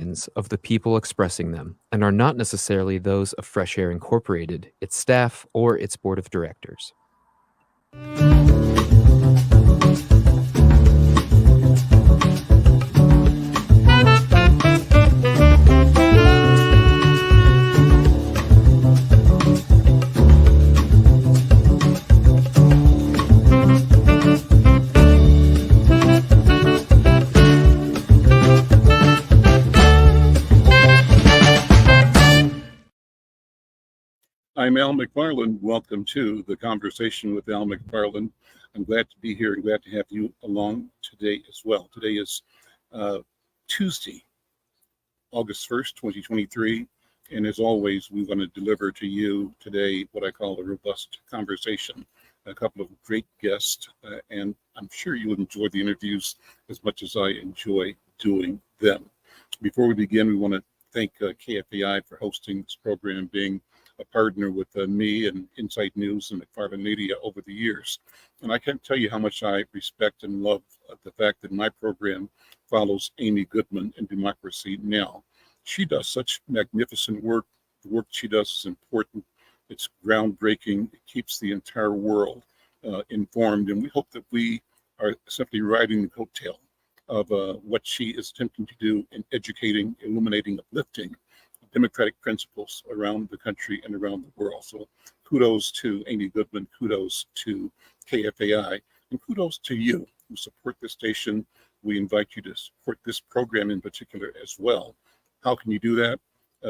of the people expressing them and are not necessarily those of Fresh Air Incorporated, its staff, or its board of directors. I'm Al McFarlane. Welcome to the Conversation with Al McFarlane. I'm glad to be here and glad to have you along today as well. Today is Tuesday, August 1st, 2023. And as always, we want to deliver to you today what I call a robust conversation. A couple of great guests, and I'm sure you'll enjoy the interviews as much as I enjoy doing them. Before we begin, we want to thank KFAI for hosting this program, being a partner with me and Insight News and McFarlane Media over the years. And I can't tell you how much I respect and love the fact that my program follows Amy Goodman in Democracy Now! She does such magnificent work. The work she does is important. It's groundbreaking. It keeps the entire world informed. And we hope that we are simply riding the coattail of what she is attempting to do in educating, illuminating, uplifting democratic principles around the country and around the world. So kudos to Amy Goodman, kudos to KFAI, and kudos to you who support this station. We invite you to support this program in particular as well. How can you do that?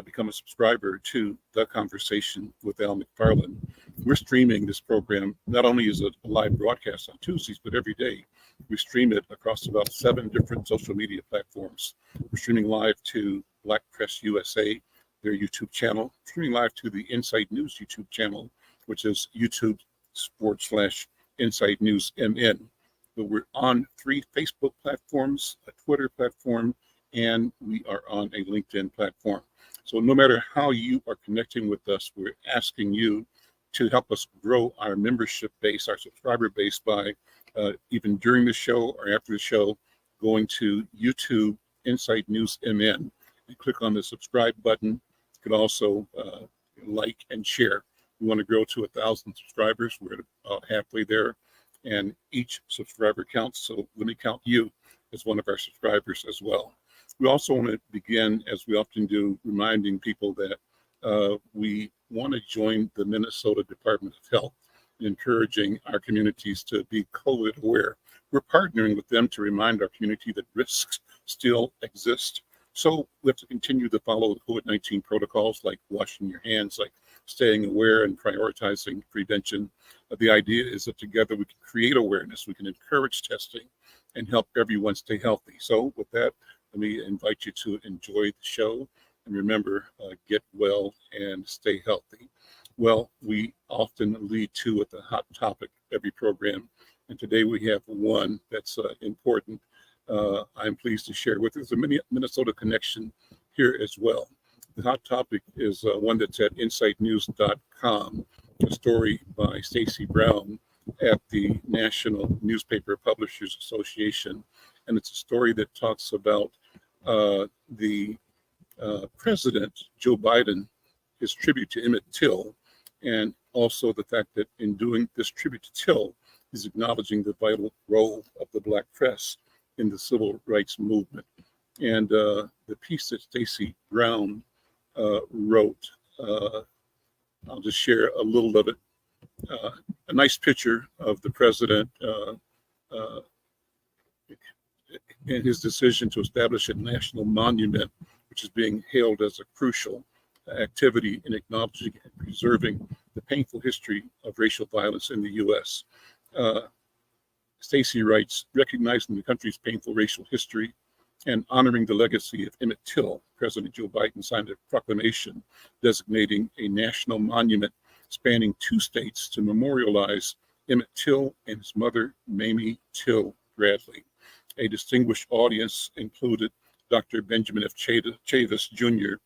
Become a subscriber to The Conversation with Al McFarlane. We're streaming this program. Not only is it a live broadcast on Tuesdays, but every day we stream it across about 7 different social media platforms. We're streaming live to Black Press USA, their YouTube channel, streaming live to the Insight News YouTube channel, which is YouTube/Insight News MN. But we're on 3 Facebook platforms, a Twitter platform, and we are on a LinkedIn platform. So no matter how you are connecting with us, we're asking you to help us grow our membership base, our subscriber base by even during the show or after the show, going to YouTube Insight News MN and click on the subscribe button. You could also like and share. We want to grow to 1,000 subscribers. We're about halfway there, and each subscriber counts. So let me count you as one of our subscribers as well. We also want to begin, as we often do, reminding people that we want to join the Minnesota Department of Health, encouraging our communities to be COVID aware. We're partnering with them to remind our community that risks still exist. So we have to continue to follow the COVID-19 protocols, like washing your hands, like staying aware and prioritizing prevention. The idea is that together we can create awareness, we can encourage testing, and help everyone stay healthy. So with that, let me invite you to enjoy the show. And remember, get well and stay healthy. Well, we often lead to with a hot topic every program. And today we have one that's important. I'm pleased to share with you. There's a Minnesota connection here as well. The hot topic is one that's at insightnews.com, a story by Stacy Brown at the National Newspaper Publishers Association. And it's a story that talks about the President, Joe Biden, his tribute to Emmett Till, and also the fact that in doing this tribute to Till, he's acknowledging the vital role of the Black press in the civil rights movement. And the piece that Stacy Brown wrote, I'll just share a little of it. A nice picture of the president and his decision to establish a national monument, which is being hailed as a crucial activity in acknowledging and preserving the painful history of racial violence in the U.S. Stacy writes, recognizing the country's painful racial history and honoring the legacy of Emmett Till, President Joe Biden signed a proclamation designating a national monument spanning 2 states to memorialize Emmett Till and his mother, Mamie Till Bradley. A distinguished audience included Dr. Benjamin F. Chavis, Jr.,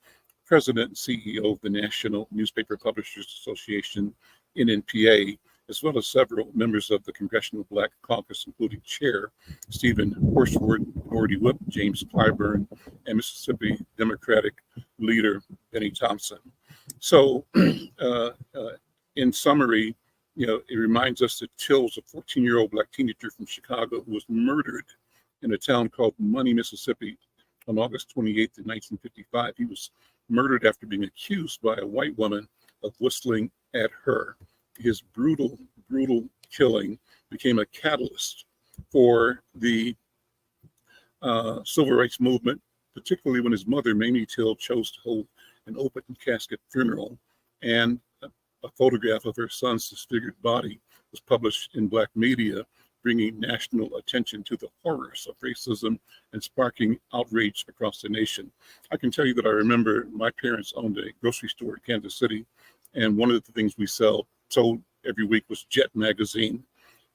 President and CEO of the National Newspaper Publishers Association, NNPA, as well as several members of the Congressional Black Caucus, including Chair Stephen Horsford, Minority Whip James Clyburn, and Mississippi Democratic Leader Benny Thompson. So, in summary, it reminds us that Tills, a 14-year-old Black teenager from Chicago who was murdered in a town called Money, Mississippi on August 28th, 1955. He was murdered after being accused by a white woman of whistling at her. His brutal killing became a catalyst for the civil rights movement, particularly when his mother, Mamie Till, chose to hold an open casket funeral, and a photograph of her son's disfigured body was published in Black media, bringing national attention to the horrors of racism and sparking outrage across the nation. I can tell you that I remember my parents owned a grocery store in Kansas City, and one of the things we sold every week was Jet magazine,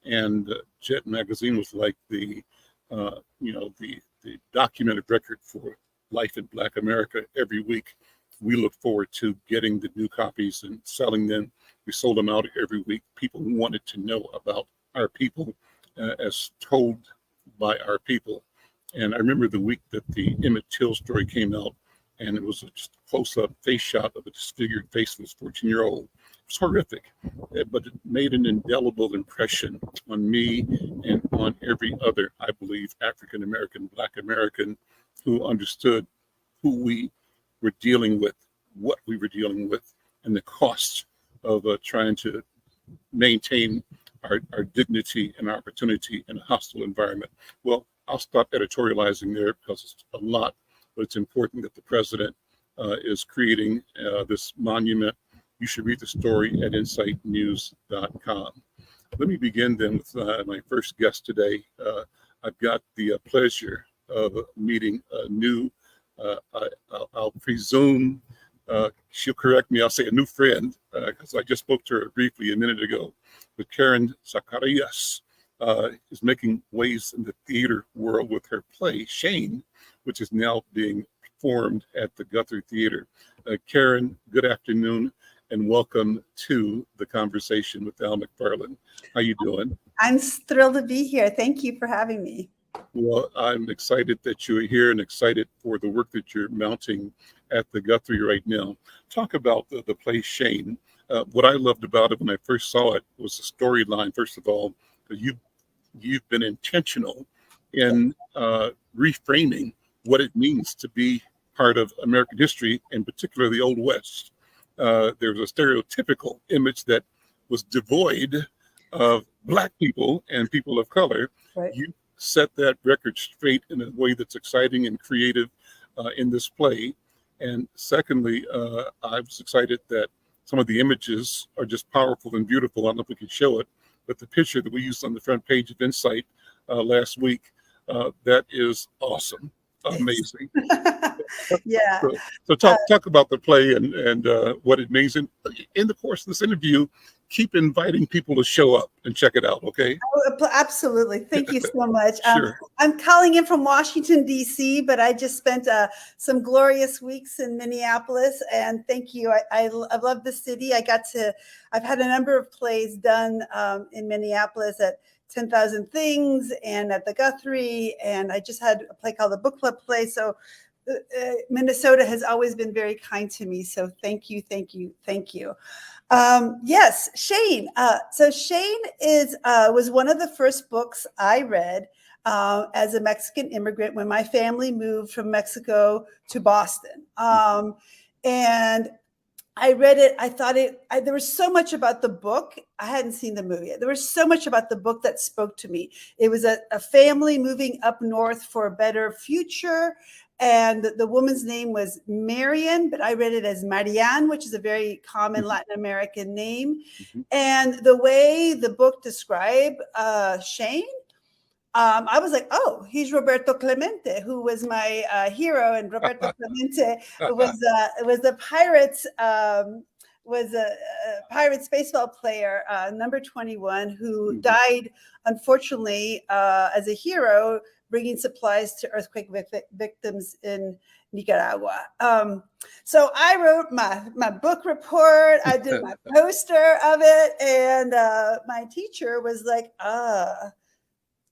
and Jet magazine was like the documented record for life in Black America. Every week we look forward to getting the new copies and selling them. We sold them out every week. People wanted to know about our people as told by our people. And I remember the week that the Emmett Till story came out, and it was just a close-up face shot of a disfigured face of this 14-year-old. It was horrific, but it made an indelible impression on me and on every other, I believe, African-American, Black American who understood who we were dealing with, what we were dealing with, and the cost of trying to maintain our dignity and opportunity in a hostile environment. Well, I'll stop editorializing there because it's a lot, but it's important that the president is creating this monument. You should read the story at insightnews.com. Let me begin then with my first guest today. I've got the pleasure of meeting a new, I'll presume, she'll correct me, I'll say a new friend, because I just spoke to her briefly a minute ago. But Karen Zacarías is making waves in the theater world with her play, Shane, which is now being performed at the Guthrie Theater. Karen, good afternoon, and welcome to the conversation with Adam McFarlane. How you doing? I'm thrilled to be here. Thank you for having me. Well, I'm excited that you're here and excited for the work that you're mounting at the Guthrie right now. Talk about the play Shane. What I loved about it when I first saw it was the storyline. First of all, you've been intentional in reframing what it means to be part of American history, in particular the Old West. There was a stereotypical image that was devoid of Black people and people of color. Right. You set that record straight in a way that's exciting and creative in this play. And secondly, I was excited that some of the images are just powerful and beautiful. I don't know if we can show it, but the picture that we used on the front page of Insight last week, that is awesome, amazing. Yeah. So talk about the play and what it means. And in the course of this interview, keep inviting people to show up and check it out, okay? Oh, absolutely. Thank you so much. Sure. I'm calling in from Washington, D.C., but I just spent some glorious weeks in Minneapolis, and thank you. I love the city. I've had a number of plays done in Minneapolis at 10,000 Things and at the Guthrie, and I just had a play called the Book Club Play. So Minnesota has always been very kind to me. So thank you. Yes, Shane. So Shane was one of the first books I read as a Mexican immigrant when my family moved from Mexico to Boston. And I read it. I thought there was so much about the book. I hadn't seen the movie yet. There was so much about the book that spoke to me. It was a family moving up north for a better future. And the woman's name was Marian, but I read it as Marianne, which is a very common Latin American name. Mm-hmm. And the way the book described Shane, I was like, oh, he's Roberto Clemente, who was my hero. And Roberto Clemente was a Pirates baseball player, number 21, who died, unfortunately, as a hero, bringing supplies to earthquake victims in Nicaragua. So I wrote my book report. I did my poster of it, and my teacher was like,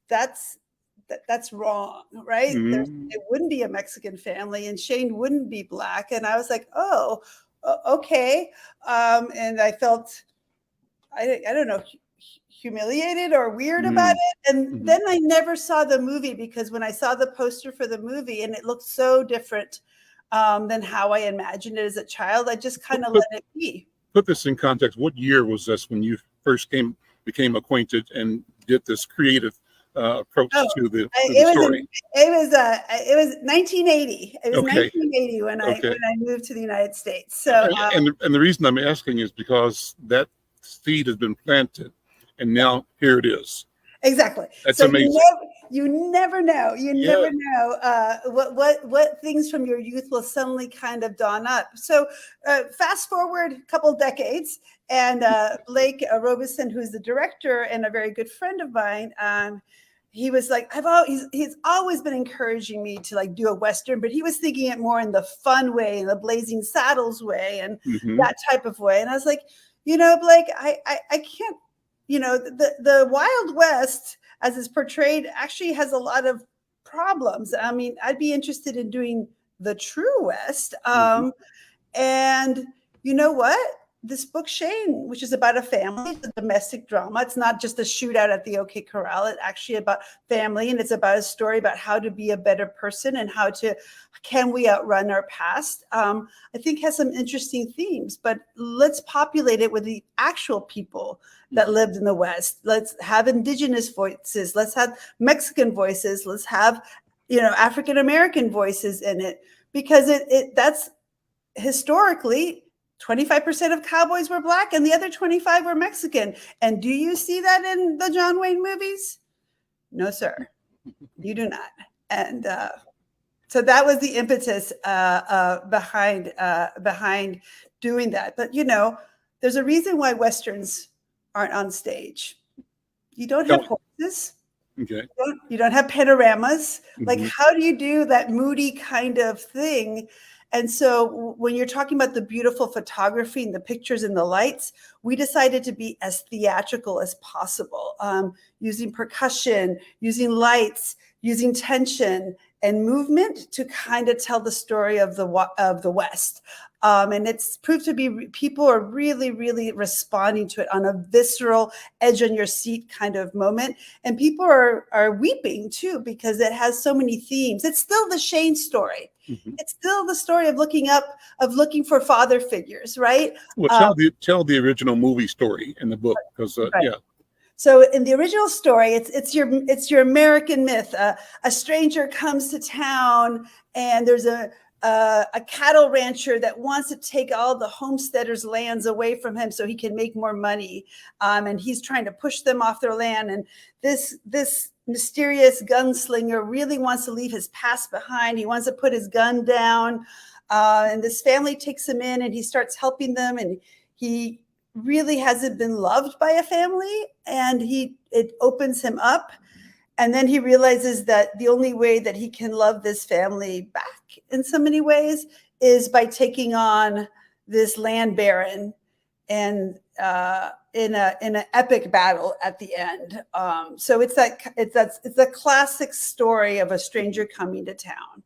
that's wrong, right? It wouldn't be a Mexican family, and Shane wouldn't be Black. And I was like, oh, okay. And I felt, I don't know, humiliated or weird about it. And then I never saw the movie, because when I saw the poster for the movie and it looked so different than how I imagined it as a child, I just kind of let it be. Put this in context. What year was this when you first became acquainted and did this creative approach to the story? It was 1980. It was 1980 when I moved to the United States. So and the reason I'm asking is because that seed has been planted, and now here it is. Exactly. That's so amazing. You never know. You never know what things from your youth will suddenly kind of dawn up. So fast forward a couple decades, and Blake Robeson, who's the director and a very good friend of mine, he was like, he's always been encouraging me to like do a Western, but he was thinking it more in the fun way, in the Blazing Saddles way, and that type of way. And I was like, Blake, I can't. The Wild West, as is portrayed, actually has a lot of problems. I mean, I'd be interested in doing the true West. And you know what? This book, Shane, which is about a family, it's a domestic drama. It's not just a shootout at the OK Corral. It's actually about family, and it's about a story about how to be a better person and can we outrun our past? I think has some interesting themes, but let's populate it with the actual people that lived in the West. Let's have indigenous voices. Let's have Mexican voices. Let's have, African-American voices in it, because that's historically 25% of cowboys were Black and the other 25 were Mexican. And do you see that in the John Wayne movies? No, sir, you do not. And so that was the impetus behind doing that. But, there's a reason why Westerns aren't on stage. You don't have horses. Okay. You don't have panoramas. Like, how do you do that moody kind of thing? And so when you're talking about the beautiful photography and the pictures and the lights, we decided to be as theatrical as possible, using percussion, using lights, using tension and movement to kind of tell the story of the West. And it's proved to be, people are really, really responding to it on a visceral, edge on your seat kind of moment. And people are weeping too, because it has so many themes. It's still the Shane story. It's still the story of looking for father figures, right? Well, tell the original movie story in the book, because So in the original story, it's your American myth. A stranger comes to town, and there's a cattle rancher that wants to take all the homesteaders' lands away from him so he can make more money, and he's trying to push them off their land. And this mysterious gunslinger really wants to leave his past behind. He wants to put his gun down, and this family takes him in, and he starts helping them, and he really hasn't been loved by a family, and it opens him up. And then he realizes that the only way that he can love this family back in so many ways is by taking on this land baron, and in an epic battle at the end. So it's a classic story of a stranger coming to town.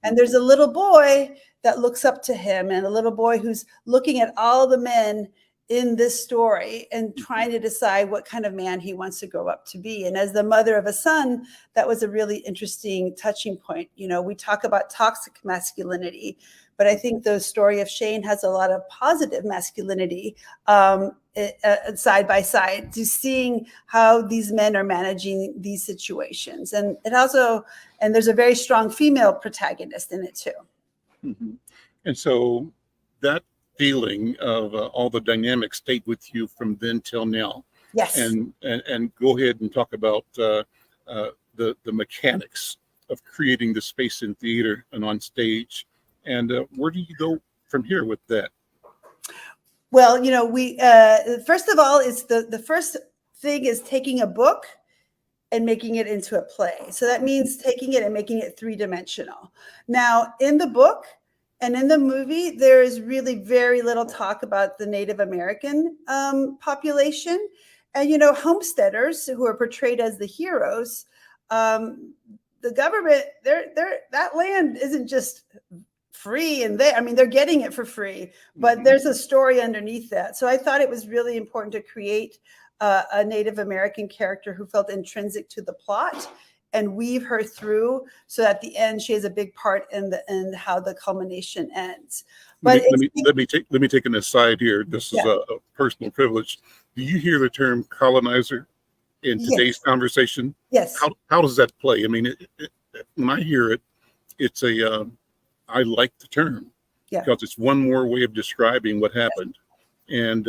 And there's a little boy that looks up to him, and a little boy who's looking at all the men in this story and trying to decide what kind of man he wants to grow up to be. And as the mother of a son, that was a really interesting touching point. We talk about toxic masculinity, but I think the story of Shane has a lot of positive masculinity side by side, to seeing how these men are managing these situations. And there's a very strong female protagonist in it too. And so that feeling of all the dynamics stayed with you from then till now. Yes. And go ahead and talk about the mechanics of creating the space in theater and on stage. And where do you go from here with that? Well, we first of all, is the first thing is taking a book and making it into a play. So that means taking it and making it three-dimensional. Now, in the book and in the movie, there is really very little talk about the Native American population. And, you know, homesteaders who are portrayed as the heroes, the government, that land isn't just free and they're getting it for free, but there's a story underneath that. So I thought it was really important to create a Native American character who felt intrinsic to the plot and weave her through, so at the end she has a big part in how the culmination ends. But let me take an aside here. This is a personal privilege. Do you hear the term colonizer in today's conversation? Yes. How does that play? I mean, when I hear it, it's I like the term because it's one more way of describing what happened, and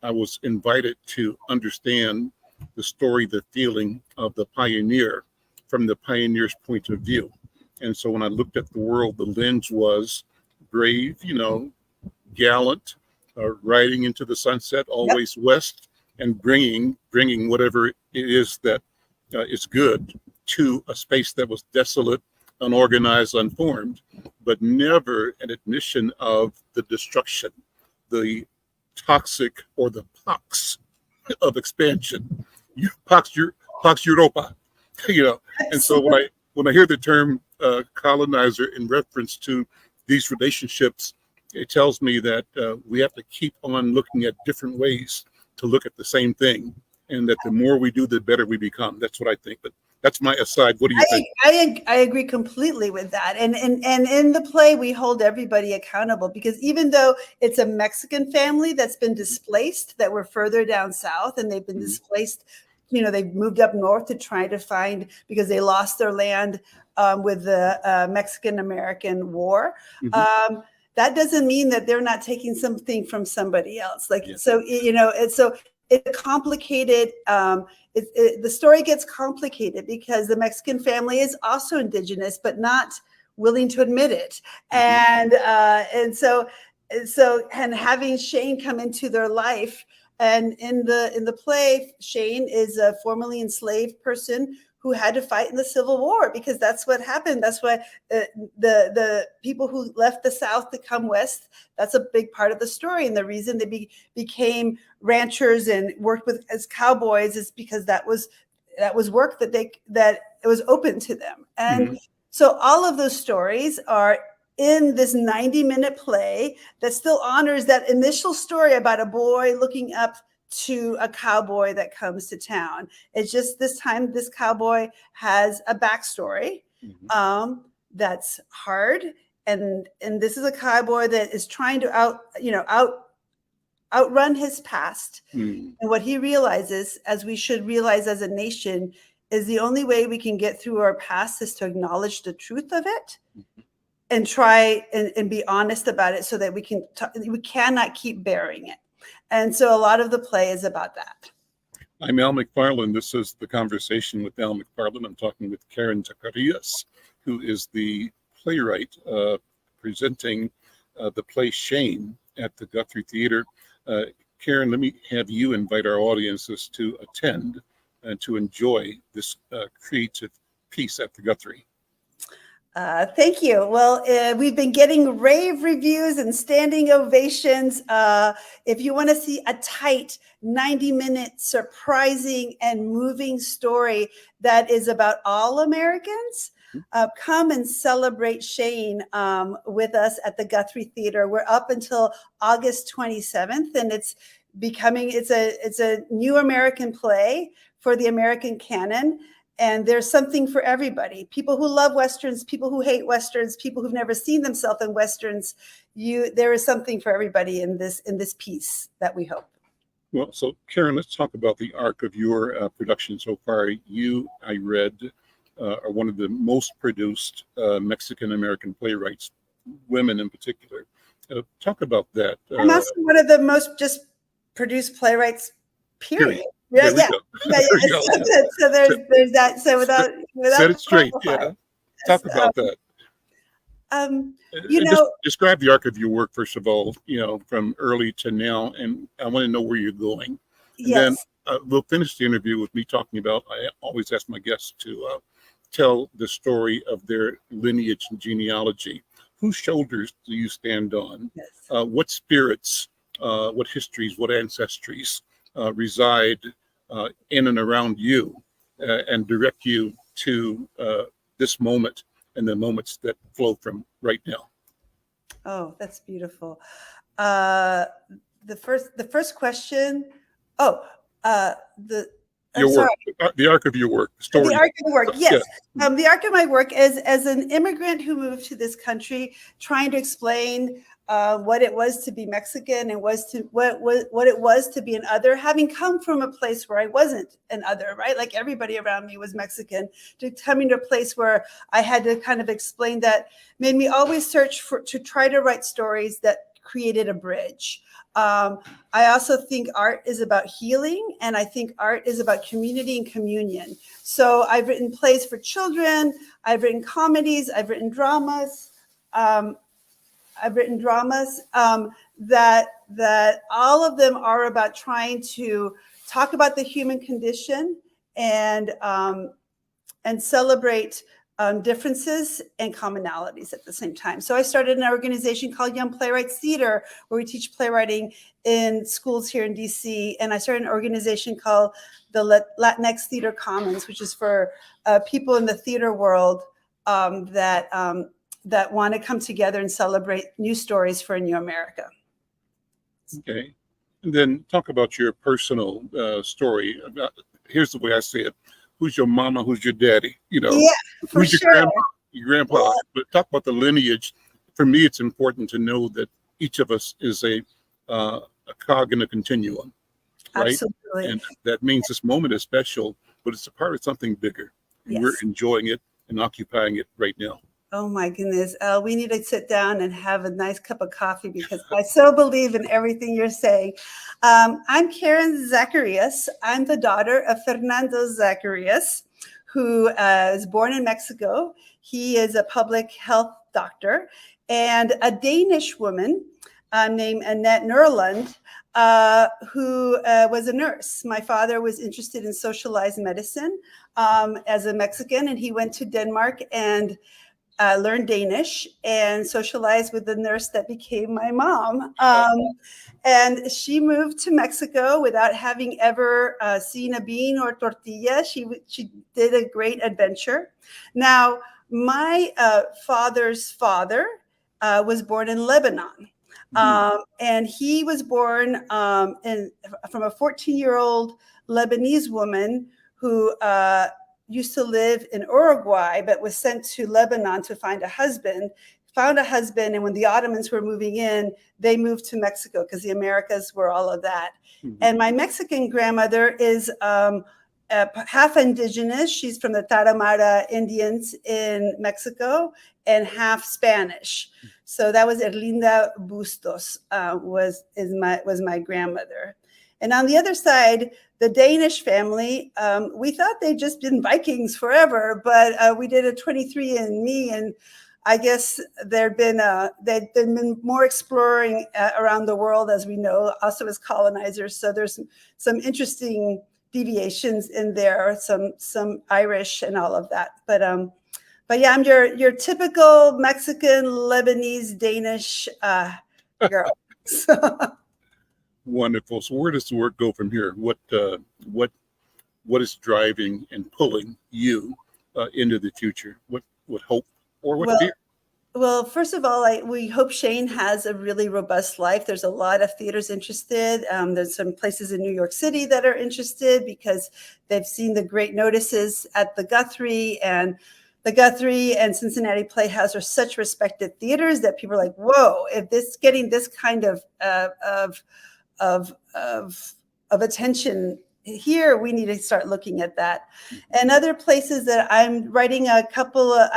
I was invited to understand the story, the feeling of the pioneer from the pioneer's point of view. And so when I looked at the world, the lens was brave, you know, gallant, riding into the sunset, always west, and bringing whatever it is that is good to a space that was desolate, unorganized, unformed, but never an admission of the destruction, the toxic or the pox of expansion. Pax Europa, you know. And so when I hear the term colonizer in reference to these relationships, it tells me that we have to keep on looking at different ways to look at the same thing, and that the more we do, the better we become. That's what I think. But that's my aside. What do you think? I agree completely with that. And in the play, we hold everybody accountable, because even though it's a Mexican family that's been displaced, that were further down south, and they've been displaced, you know, they've moved up north to try to find, because they lost their land with the Mexican-American War. That doesn't mean that they're not taking something from somebody else. So, you know, it's complicated. The story gets complicated because the Mexican family is also indigenous, but not willing to admit it. And so having Shane come into their life, and in the play, Shane is a formerly enslaved person who had to fight in the Civil War, because that's what happened. That's why the people who left the South to come west, that's a big part of the story. And the reason they became ranchers and worked as cowboys is because that was work that it was open to them. And so all of those stories are in this 90-minute play that still honors that initial story about a boy looking up to a cowboy that comes to town. It's just this time this cowboy has a backstory that's hard, and this is a cowboy that is trying to outrun his past. And what he realizes, as we should realize as a nation, is the only way we can get through our past is to acknowledge the truth of it and try and be honest about it, so that we cannot keep burying it. And so a lot of the play is about that. I'm Al McFarlane. This is The Conversation with Al McFarlane. I'm talking with Karen Zacarías, who is the playwright presenting the play Shane at the Guthrie Theater. Karen, let me have you invite our audiences to attend and to enjoy this creative piece at the Guthrie. Thank you. Well, we've been getting rave reviews and standing ovations. If you want to see a tight 90-minute surprising and moving story that is about all Americans, come and celebrate Shane with us at the Guthrie Theater. We're up until August 27th, and it's a new American play for the American canon. And there's something for everybody. People who love Westerns, people who hate Westerns, people who've never seen themselves in Westerns. There is something for everybody in this piece that we hope. Well, so Karen, let's talk about the arc of your production so far. You, I read, are one of the most produced Mexican-American playwrights, women in particular. Talk about that. I'm also one of the most just produced playwrights, period. Yeah. So there's that. So without set it straight. Yeah. Talk about that. Describe the arc of your work, first of all, from early to now, and I want to know where you're going. And we'll finish the interview with me talking about, I always ask my guests to tell the story of their lineage and genealogy. Whose shoulders do you stand on? Yes. What spirits, what histories, what ancestries reside in and around you and direct you to this moment and the moments that flow from right now? Oh, that's beautiful. The first question. Your work, the arc of your work, story. The arc of the work, yes. Yeah. The arc of my work as an immigrant who moved to this country, trying to explain what it was to be Mexican and what it was to be an other, having come from a place where I wasn't an other, right? Like everybody around me was Mexican, to coming to a place where I had to kind of explain that, made me always search to try to write stories that created a bridge. I also think art is about healing, and I think art is about community and communion. So I've written plays for children, I've written comedies, I've written dramas. That all of them are about trying to talk about the human condition and celebrate differences and commonalities at the same time. So I started an organization called Young Playwrights Theater, where we teach playwriting in schools here in DC. And I started an organization called the Latinx Theater Commons, which is for people in the theater world that want to come together and celebrate new stories for a new America. Okay. And then talk about your personal story. Here's the way I say it. Who's your mama? Who's your daddy? You know, yeah, for who's sure. your grandpa? Yeah. But talk about the lineage. For me, it's important to know that each of us is a cog in a continuum, right? Absolutely. And that means this moment is special, but it's a part of something bigger. And we're enjoying it and occupying it right now. Oh my goodness. We need to sit down and have a nice cup of coffee, because I so believe in everything you're saying. I'm Karen Zacarías. I'm the daughter of Fernando Zacarías, who is born in Mexico. He is a public health doctor, and a Danish woman named Annette Nurlund, who was a nurse. My father was interested in socialized medicine as a Mexican, and he went to Denmark and learned Danish and socialized with the nurse that became my mom. And she moved to Mexico without having ever seen a bean or tortilla. She did a great adventure. Now, my father's father was born in Lebanon. And he was born from a 14-year-old Lebanese woman who used to live in Uruguay, but was sent to Lebanon to find a husband, found a husband. And when the Ottomans were moving in, they moved to Mexico because the Americas were all of that. And my Mexican grandmother is half indigenous. She's from the Tarahumara Indians in Mexico, and half Spanish. So that was Erlinda Bustos, was my grandmother. And on the other side, the Danish family, we thought they'd just been Vikings forever, but we did a 23andMe, and I guess they've been more exploring around the world, as we know, also as colonizers. So there's some interesting deviations in there, some Irish and all of that. But yeah, I'm your typical Mexican, Lebanese, Danish girl. Wonderful. So where does the work go from here? What is driving and pulling you into the future? What hope or what fear? Well, first of all, we hope Shane has a really robust life. There's a lot of theaters interested. There's some places in New York City that are interested because they've seen the great notices at the Guthrie, and the Guthrie and Cincinnati Playhouse are such respected theaters that people are like, whoa, if this getting this kind of attention here, we need to start looking at that. And other places that I'm writing I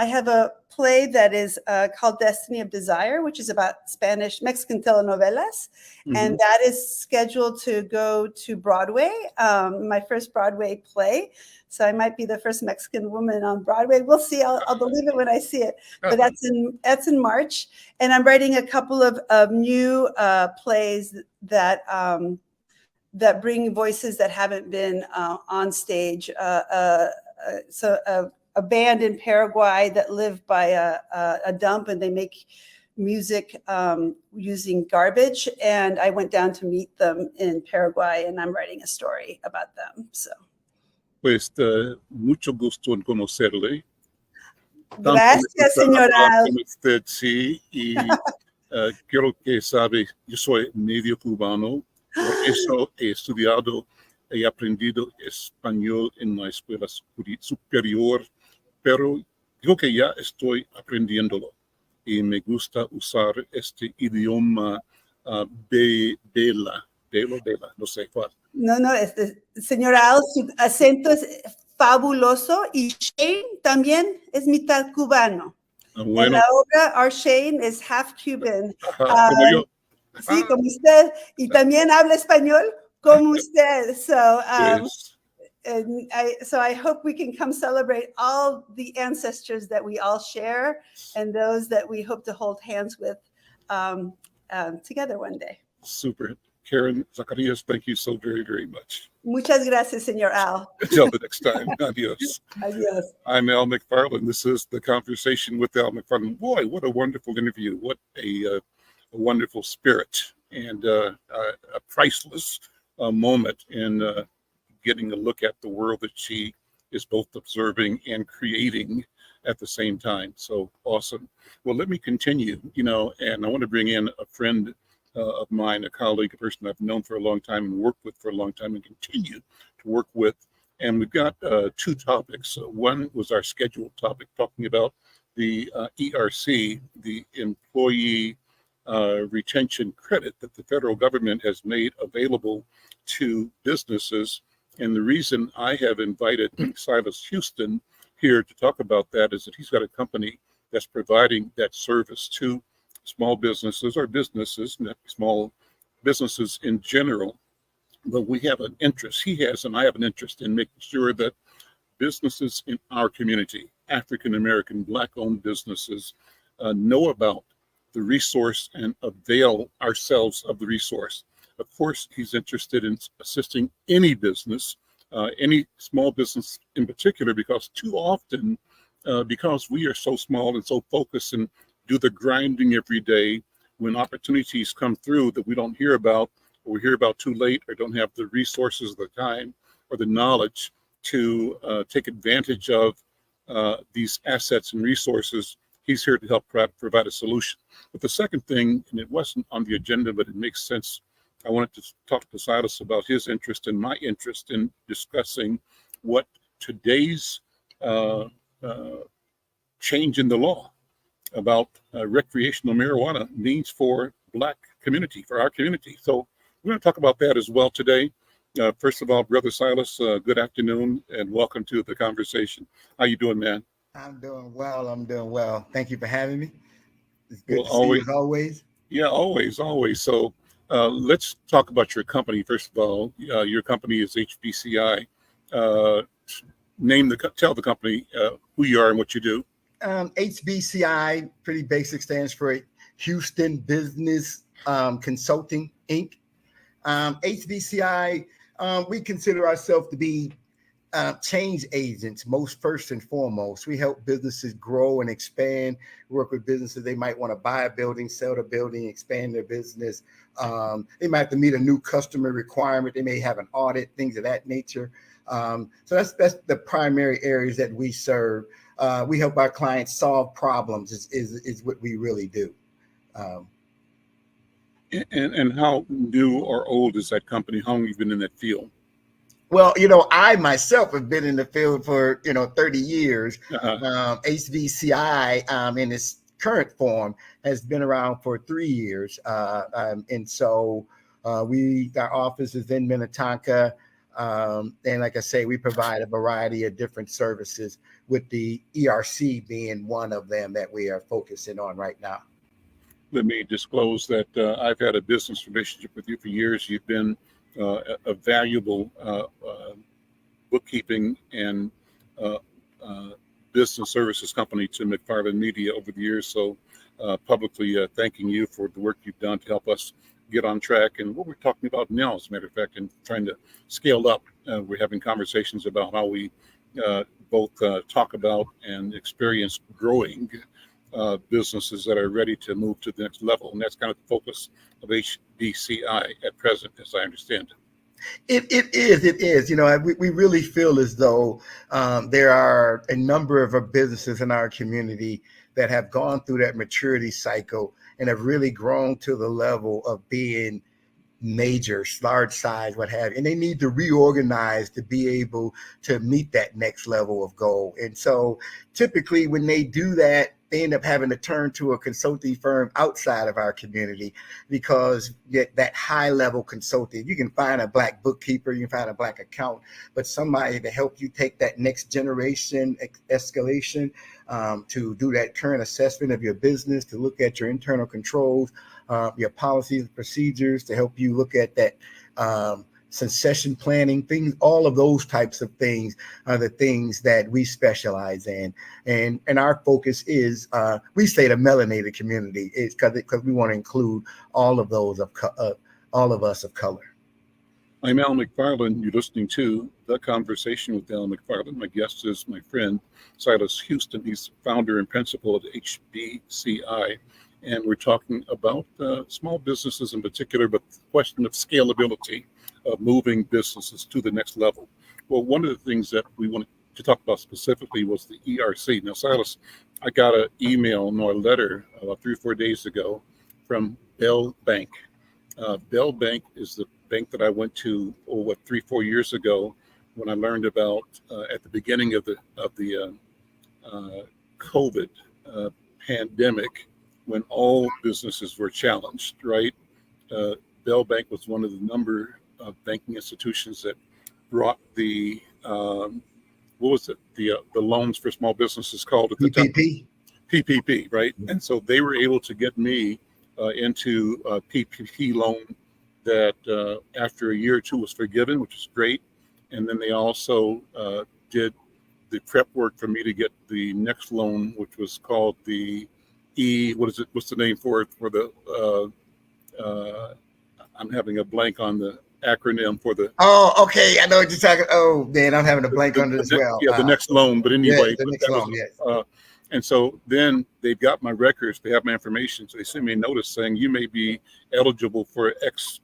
have a play that is called Destiny of Desire, which is about Mexican telenovelas. And that is scheduled to go to Broadway, my first Broadway play. So I might be the first Mexican woman on Broadway. We'll see. I'll believe it when I see it. But that's in March. And I'm writing a couple of new plays that that bring voices that haven't been on stage. So a band in Paraguay that live by a dump, and they make music using garbage. And I went down to meet them in Paraguay, and I'm writing a story about them. So. Pues mucho gusto en conocerle. Gracias, señora. Con usted, sí, y quiero que sabe, yo soy medio cubano, por eso he estudiado y aprendido español en la escuela superior, pero digo que ya estoy aprendiéndolo y me gusta usar este idioma bela, no sé cuál. No, señora Al, su acento es fabuloso, y Shane también es mitad cubano. Bueno. En la obra, our Shane es half Cuban. Como yo. Sí, como usted, y también habla español como usted. So, so I hope we can come celebrate all the ancestors that we all share, and those that we hope to hold hands with together one day. Super. Karen Zacarías, thank you so very, very much. Muchas gracias, señor Al. Until the next time. Adios. Adios. I'm Al McFarlane. This is The Conversation with Al McFarlane. Boy, what a wonderful interview. What a wonderful spirit, and a priceless moment in getting a look at the world that she is both observing and creating at the same time. So awesome. Well, let me continue, and I want to bring in a friend of mine, a colleague, a person I've known for a long time and worked with for a long time and continue to work with. And we've got two topics. One was our scheduled topic, talking about the ERC, the Employee Retention Credit that the federal government has made available to businesses. And the reason I have invited Silas Huston here to talk about that is that he's got a company that's providing that service to small businesses, or businesses, not small businesses in general. But we have an interest, he has, and I have an interest in making sure that businesses in our community, African-American, Black-owned businesses, know about the resource and avail ourselves of the resource. Of course, he's interested in assisting any business, any small business in particular, because too often, because we are so small and so focused and do the grinding every day, when opportunities come through that we don't hear about, or we hear about too late, or don't have the resources, the time, or the knowledge to take advantage of these assets and resources, he's here to help provide a solution. But the second thing, and it wasn't on the agenda, but it makes sense, I wanted to talk to Silas about his interest and my interest in discussing what today's change in the law about recreational marijuana means for Black community, for our community. So we're going to talk about that as well today. First of all, Brother Silas, good afternoon and welcome to the conversation. How you doing, man? I'm doing well. Thank you for having me. It's good to always, see you as always. Yeah, always. So let's talk about your company. First of all, your company is HBCI. Tell the company who you are and what you do. HBCI, pretty basic, stands for Houston Business Consulting, Inc. HBCI, we consider ourselves to be change agents, first and foremost. We help businesses grow and expand, work with businesses. They might want to buy a building, sell the building, expand their business. They might have to meet a new customer requirement. They may have an audit, things of that nature. So that's the primary areas that we serve. We help our clients solve problems is what we really do. And how new or old is that company? How long have you been in that field? Well, I myself have been in the field for, 30 years. HBCI in its current form has been around for 3 years. And so our office is in Minnetonka. And like I say, we provide a variety of different services, with the ERC being one of them that we are focusing on right now. Let me disclose that I've had a business relationship with you for years. You've been a valuable bookkeeping and business services company to McFarlane Media over the years. So publicly thanking you for the work you've done to help us get on track. And what we're talking about now, as a matter of fact, and trying to scale up, we're having conversations about how we both talk about and experience growing businesses that are ready to move to the next level. And that's kind of the focus of HBCI at present, as I understand it. It is. We really feel as though there are a number of businesses in our community that have gone through that maturity cycle and have really grown to the level of being major, large size, what have you. And they need to reorganize to be able to meet that next level of goal. And so typically when they do that, they end up having to turn to a consulting firm outside of our community, because that high level consulting, you can find a Black bookkeeper, you can find a Black accountant, but somebody to help you take that next generation escalation, to do that current assessment of your business, to look at your internal controls, your policies and procedures, to help you look at that succession planning, things, all of those types of things are the things that we specialize in. And our focus is, we say the melanated community, is because we want to include all of those all of us of color. I'm Adam McFarlane. You're listening to The Conversation with Adam McFarlane. My guest is my friend, Silas Huston. He's founder and principal of HBCI. And we're talking about small businesses in particular, but the question of scalability of moving businesses to the next level. Well, one of the things that we wanted to talk about specifically was the ERC. Now, Silas, I got a letter about 3 or 4 days ago from Bell Bank. Bell Bank is the bank that I went to 3-4 years ago when I learned about at the beginning of the COVID pandemic, when all businesses were challenged, right? Bell Bank was one of the number of banking institutions that brought the the loans for small businesses called at the PPP. time? PPP, right? And so they were able to get me into a PPP loan that after a year or two was forgiven, which is great. And then they also did the prep work for me to get the next loan, which was called the what's the name for it? For the I'm having a blank on the acronym for the. Oh, okay. I know what you're talking. Oh, man, I'm having a blank on it as well. Yeah, the next loan. But anyway, the next loan. Yes. And so then they've got my records. They have my information. So they sent me a notice saying you may be eligible for X,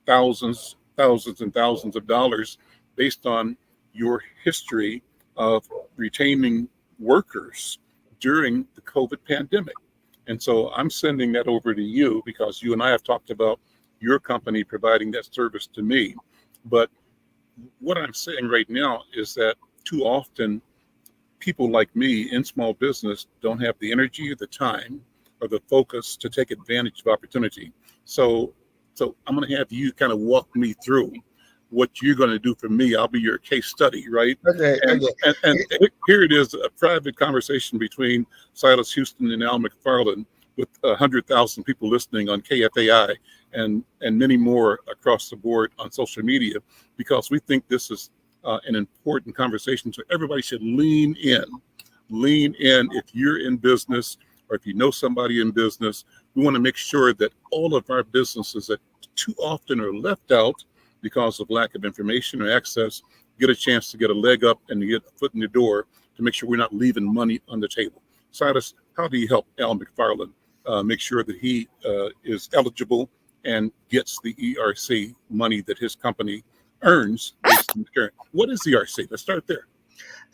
thousands and thousands of dollars based on your history of retaining workers during the COVID pandemic. And so I'm sending that over to you because you and I have talked about your company providing that service to me. But what I'm saying right now is that too often people like me in small business don't have the energy or the time or the focus to take advantage of opportunity. So I'm going to have you kind of walk me through what you're going to do for me. I'll be your case study, right? Okay. And here it is, a private conversation between Silas Huston and Al McFarlane with 100,000 people listening on KFAI and many more across the board on social media, because we think this is an important conversation. So everybody should lean in. If you're in business or if you know somebody in business, we want to make sure that all of our businesses that too often are left out because of lack of information or access get a chance to get a leg up and to get a foot in the door to make sure we're not leaving money on the table. Silas, how do you help Al McFarlane make sure that he is eligible and gets the ERC money that his company earns based on the current? What is ERC? Let's start there.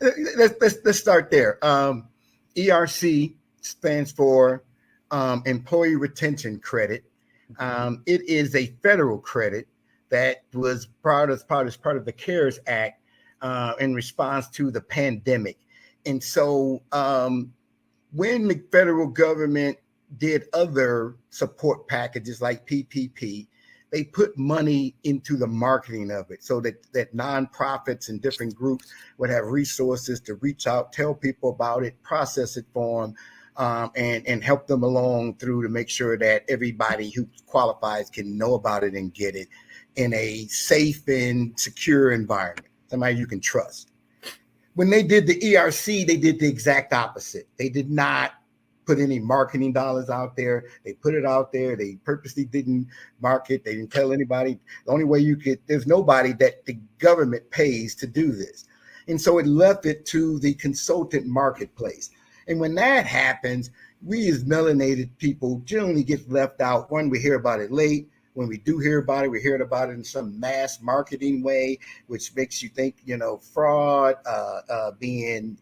Let's start there. ERC stands for Employee Retention Credit. It is a federal credit that was as part of the CARES Act in response to the pandemic. And so when the federal government did other support packages like PPP, they put money into the marketing of it so that nonprofits and different groups would have resources to reach out, tell people about it, process it for them, and help them along through to make sure that everybody who qualifies can know about it and get it in a safe and secure environment, somebody you can trust. When they did the ERC, they did the exact opposite. They did not put any marketing dollars out there. They put it out there. They purposely didn't market. They didn't tell anybody. The only way there's nobody that the government pays to do this. And so it left it to the consultant marketplace. And when that happens, we as melanated people generally get left out. One, we hear about it late. When we do hear about it, we hear about it in some mass marketing way, which makes you think, fraud, being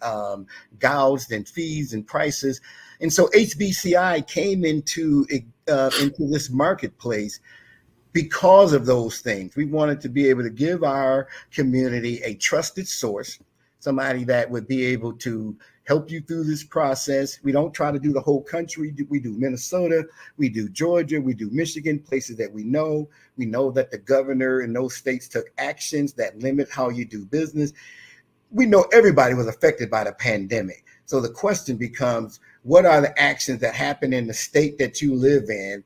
gouged in fees and prices. And so HBCI came into this marketplace because of those things. We wanted to be able to give our community a trusted source, somebody that would be able to help you through this process. We don't try to do the whole country. We do Minnesota, we do Georgia, we do Michigan, places that we know. We know that the governor in those states took actions that limit how you do business. We know everybody was affected by the pandemic. So the question becomes, what are the actions that happen in the state that you live in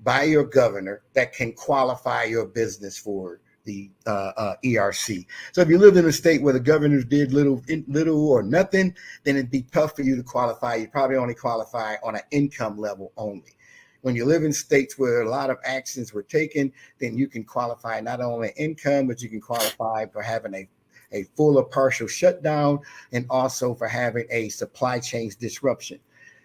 by your governor that can qualify your business for the ERC? So if you live in a state where the governors did little or nothing, then it'd be tough for you to qualify. You probably only qualify on an income level only. When you live in states where a lot of actions were taken, then you can qualify not only income, but you can qualify for having a full or partial shutdown, and also for having a supply chain disruption.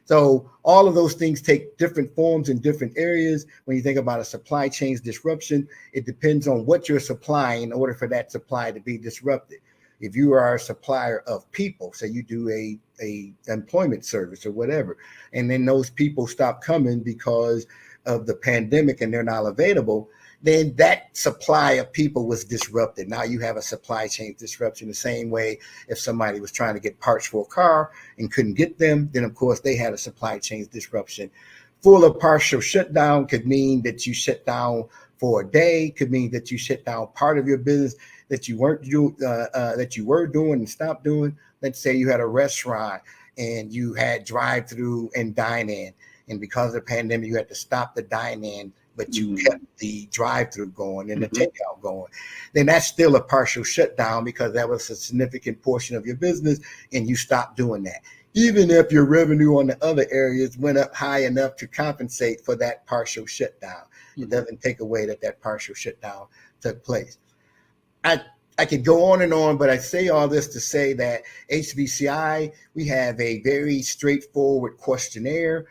So all of those things take different forms in different areas. When you think about a supply chain disruption, it depends on what you're supplying in order for that supply to be disrupted. If you are a supplier of people, say you do a employment service or whatever, and then those people stop coming because of the pandemic and they're not available, then that supply of people was disrupted. Now you have a supply chain disruption. The same way if somebody was trying to get parts for a car and couldn't get them, then of course they had a supply chain disruption. Full or partial shutdown could mean that you shut down for a day, could mean that you shut down part of your business that you were doing and stopped doing. Let's say you had a restaurant and you had drive-through and dine-in, and because of the pandemic you had to stop the dine-in, but you kept the drive-through going and the takeout going, then that's still a partial shutdown because that was a significant portion of your business and you stopped doing that. Even if your revenue on the other areas went up high enough to compensate for that partial shutdown, it doesn't take away that partial shutdown took place. I could go on and on, but I say all this to say that HBCI, we have a very straightforward questionnaire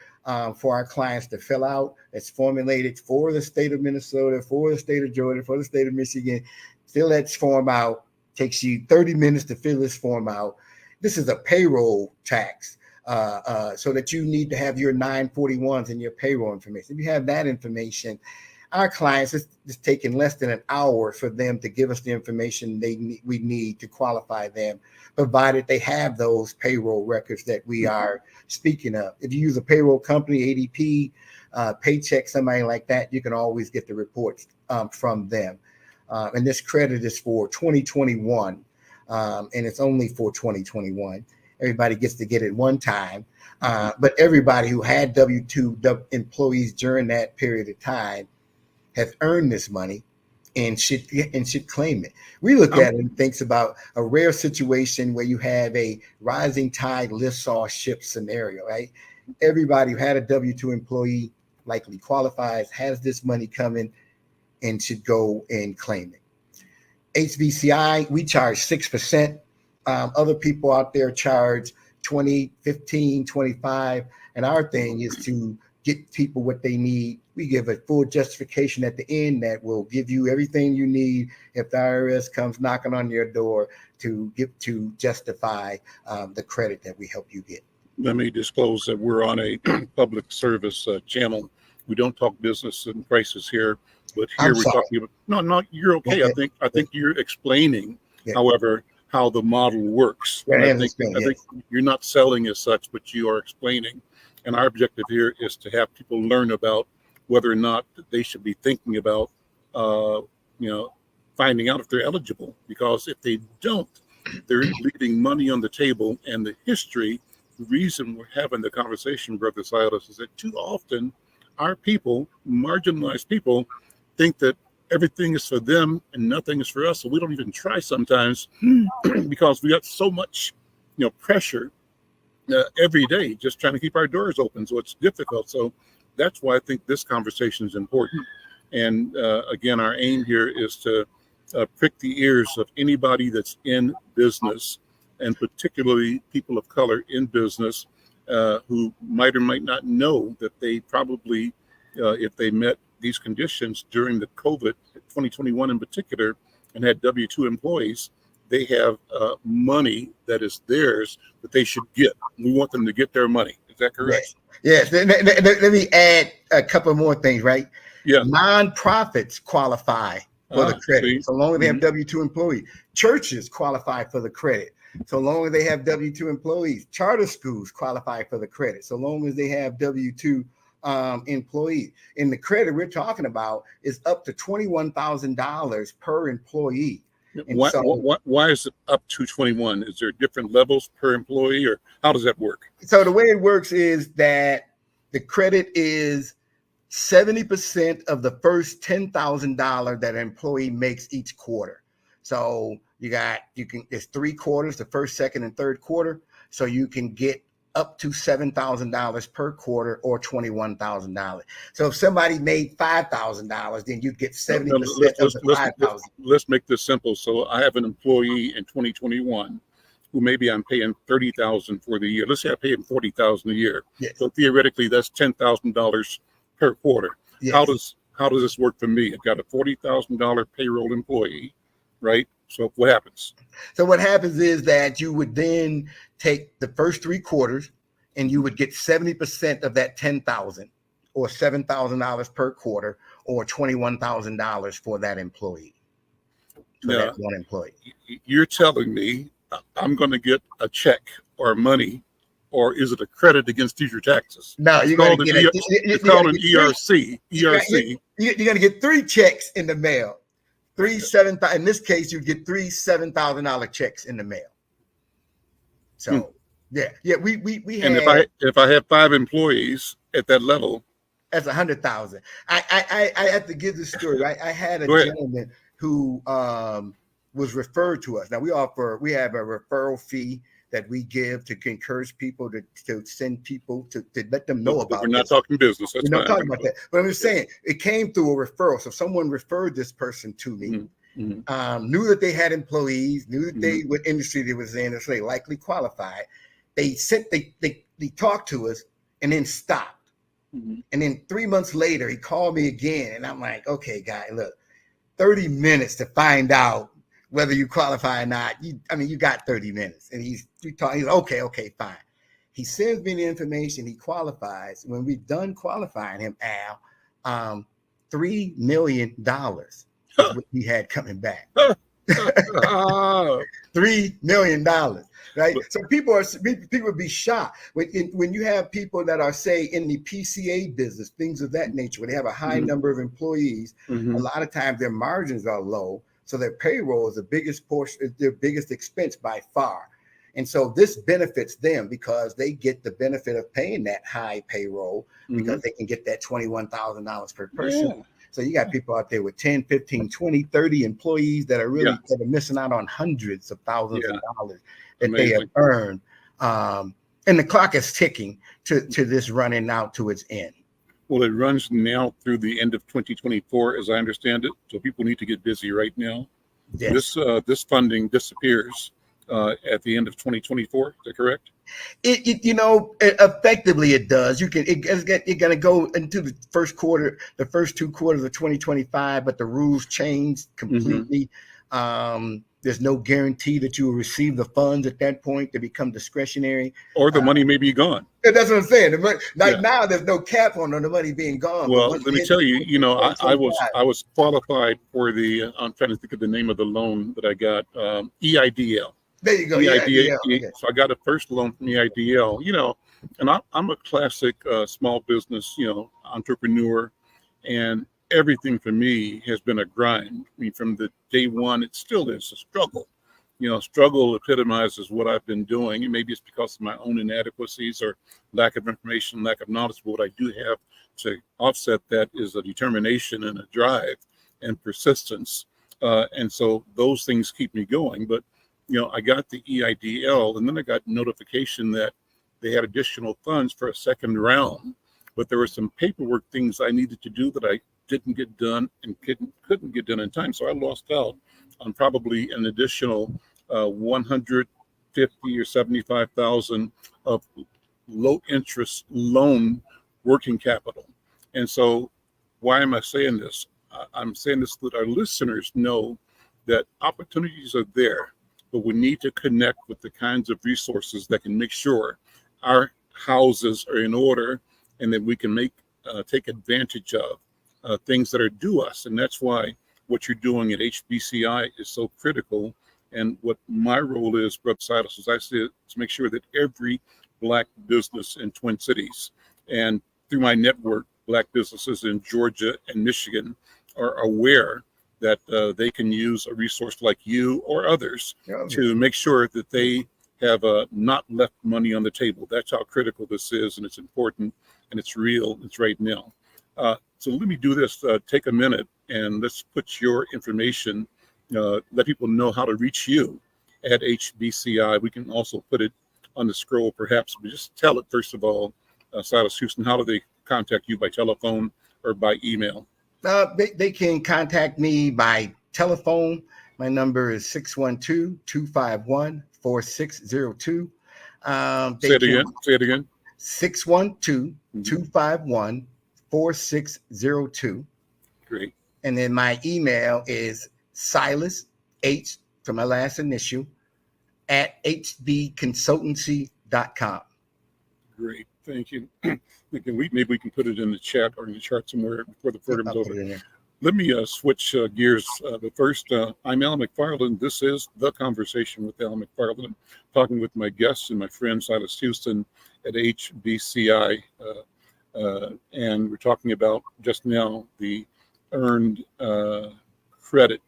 for our clients to fill out. It's formulated for the state of Minnesota, for the state of Georgia, for the state of Michigan. Fill that form out. Takes you 30 minutes to fill this form out. This is a payroll tax, so that you need to have your 941s and your payroll information. If you have that information, our clients, it's taking less than an hour for them to give us the information we need to qualify them, provided they have those payroll records that we are speaking of. If you use a payroll company, ADP, Paycheck, somebody like that, you can always get the reports from them. And this credit is for 2021, and it's only for 2021. Everybody gets to get it one time, but everybody who had W-2 employees during that period of time has earned this money and should claim it. We look at it and thinks about a rare situation where you have a rising tide lifts all ships scenario, right? Everybody who had a W-2 employee likely qualifies, has this money coming, and should go and claim it. HBCI, we charge 6%. Other people out there charge 20, 15, 25. And our thing is to get people what they need. We give a full justification at the end that will give you everything you need if the IRS comes knocking on your door to justify the credit that we help you get. Let me disclose that we're on a public service channel. We don't talk business and prices here, but here we're talking about. No, you're okay. I think you're explaining, however, how the model works. I think you're not selling as such, but you are explaining. And our objective here is to have people learn about whether or not they should be thinking about, finding out if they're eligible. Because if they don't, they're leaving money on the table. And the reason we're having the conversation, Brother Silas, is that too often our people, marginalized people, think that everything is for them and nothing is for us. So we don't even try sometimes because we got so much, pressure every day, just trying to keep our doors open. So it's difficult. So that's why I think this conversation is important. And again, our aim here is to prick the ears of anybody that's in business, and particularly people of color in business who might or might not know that they probably, if they met these conditions during the COVID 2021 in particular, and had W-2 employees, they have money that is theirs that they should get. We want them to get their money. Is that correct? Yes. Let me add a couple more things, right? Yeah. Nonprofits qualify for the credit, so long as they have Mhm. W-2 employees. Churches qualify for the credit, so long as they have W-2 employees. Charter schools qualify for the credit, so long as they have W-2 employees. And the credit we're talking about is up to $21,000 per employee. And Why is it up to 21? Is there different levels per employee, or how does that work? So the way it works is that the credit is 70% of the first $10,000 that an employee makes each quarter. So it's 3 quarters, the first, second, and third quarter. So you can get up to $7,000 per quarter, or $21,000. So if somebody made $5,000, then you get 70% of the $5,000. Let's make this simple. So I have an employee in 2021 who maybe I'm paying $30,000 for the year. Let's say I pay him $40,000 a year. Yes. So theoretically, that's $10,000 per quarter. Yes. How does this work for me? I've got a $40,000 payroll employee, right? So what happens? So what happens is that you would then take the first 3 quarters, and you would get 70% of that 10,000, or $7,000 per quarter, or $21,000 for that employee. For that one employee. You're telling me I'm going to get a check or money, or is it a credit against future taxes? No, you're going to get it's called an ERC. ERC. You're going to get 3 checks in the mail. In this case, you get 3 $7,000 checks in the mail. So we have. And if I have 5 employees at that level, that's 100,000. I have to give this story. I had a gentleman who was referred to us. Now we have a referral fee that we give to encourage people to send people to let them know about. We're not talking business. We're not talking about that. But I'm just saying it came through a referral. So someone referred this person to me, knew that they had employees, knew that they what industry they was in, so they likely qualified. They talked to us and then stopped. And then 3 months later, he called me again, and I'm like, okay, guy, look, 30 minutes to find out whether you qualify or not. You got 30 minutes. And he's okay, fine. He sends me the information. He qualifies. When we're done qualifying him, Al, $3 million is what he had coming back. $3 million, right? So people would be shocked when you have people that are, say, in the PCA business, things of that nature, where they have a high number of employees. A lot of times their margins are low. So their payroll is the biggest portion, their biggest expense by far. And so this benefits them because they get the benefit of paying that high payroll because they can get that $21,000 per person. Yeah. So you got people out there with 10, 15, 20, 30 employees that are really that are missing out on hundreds of thousands of dollars that they have earned. And the clock is ticking to this running out to its end. Well, it runs now through the end of 2024, as I understand it. So people need to get busy right now. Yes. This funding disappears at the end of 2024. Is that correct? Effectively it does. You're going to go into the first 2 quarters of 2025, but the rules change completely. There's no guarantee that you will receive the funds at that point. They become discretionary. Or the money may be gone. That's what I'm saying. Now there's no cap on the money being gone. Well, let me tell you, I was qualified for the, I'm trying to think of the name of the loan that I got, EIDL. There you go. EIDL. So I got a first loan from EIDL, and I'm a classic small business, entrepreneur, and everything for me has been a grind. I mean, from the day one, it still is a struggle. Struggle epitomizes what I've been doing. And maybe it's because of my own inadequacies or lack of information, lack of knowledge. But what I do have to offset that is a determination and a drive and persistence. And so those things keep me going. But, I got the EIDL, and then I got notification that they had additional funds for a second round, but there were some paperwork things I needed to do that I didn't get done and couldn't get done in time. So I lost out on probably an additional 150 or 75,000 of low interest loan working capital. And so why am I saying this? I'm saying this so that our listeners know that opportunities are there, but we need to connect with the kinds of resources that can make sure our houses are in order and that we can take advantage of things that are due us. And that's why what you're doing at HBCI is so critical. And what my role is, Brother Silas, as I said, to make sure that every Black business in Twin Cities and through my network, Black businesses in Georgia and Michigan are aware that they can use a resource like you or others to make sure that they have not left money on the table. That's how critical this is, and it's important, and it's real. It's right now. So let me do this. Take a minute, and let's put your information, let people know how to reach you at HBCI. We can also put it on the scroll, perhaps, but just tell it, first of all, Silas Huston, how do they contact you, by telephone or by email? They can contact me by telephone. My number is 612-251-4602. Say it again. 612-251-4602. Great. And then my email is Silas, H for my last initial, at hbconsultancy.com. Great. Thank you. Maybe we can put it in the chat or in the chart somewhere before the program's over. Let me switch gears. But first, I'm Adam McFarlane. This is The Conversation with Adam McFarlane. I'm talking with my guests and my friend Silas Huston at HBCI. And we're talking about just now the earned credit,